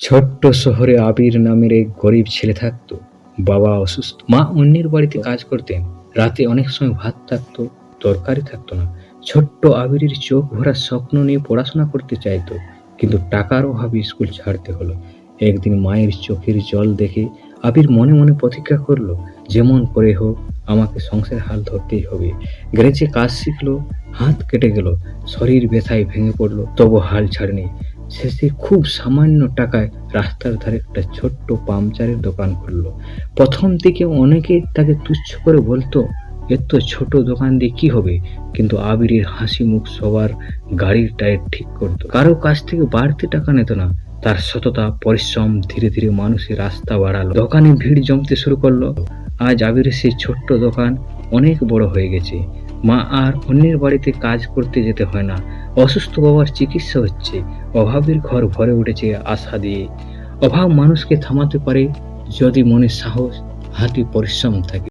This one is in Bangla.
ছোট্ট শহরে আবির নামের এক গরিব ছেলে থাকতো। বাবা অসুস্থ, মা অন্যের বাড়িতে কাজ করতেন। রাতে অনেক সময় ভাত থাকতো, তরকারি থাকতো না। ছোট্ট আবিরের চোখ ভরা স্বপ্ন নিয়ে পড়াশোনা করতে চাইতো, কিন্তু টাকার অভাবে স্কুল ছাড়তে হলো। একদিন মায়ের চোখের জল দেখে আবির মনে মনে প্রতিজ্ঞা করলো, যেমন করে হোক আমাকে সংসারের হাল ধরতেই হবে। গ্যারেজে কাজ শিখলো, হাত কেটে গেল, শরীর ব্যথায় ভেঙে পড়লো, তবু হাল ছাড়েনি। শেষে খুব সামান্য টাকায় রাস্তার ধারে একটা ছোট্ট পাংচারের দোকান খুললো। প্রথম দিকে অনেকে তাকে তুচ্ছ করে বলতো, এত ছোট দোকান দিয়ে কি হবে, কিন্তু আবিরের হাসি মুখ সবার গাড়ির টায়ার ঠিক করতো। কারো কাছ থেকে বাড়তি টাকা নিত না। তার সততা, পরিশ্রম ধীরে ধীরে মানুষের রাস্তা বাড়ালো, দোকানে ভিড় জমতে শুরু করলো। আজ আবিরের সেই ছোট্ট দোকান অনেক বড় হয়ে গেছে। মা আর অন্যের বাড়িতে কাজ করতে যেতে হয় না। অসুস্থ বাবার চিকিৎসা হচ্ছে। অভাবের ঘর ভরে উঠেছে আশা দিয়ে। অভাব মানুষকে থামাতে পারে যদি মনে সাহস, হাতে পরিশ্রম থাকে।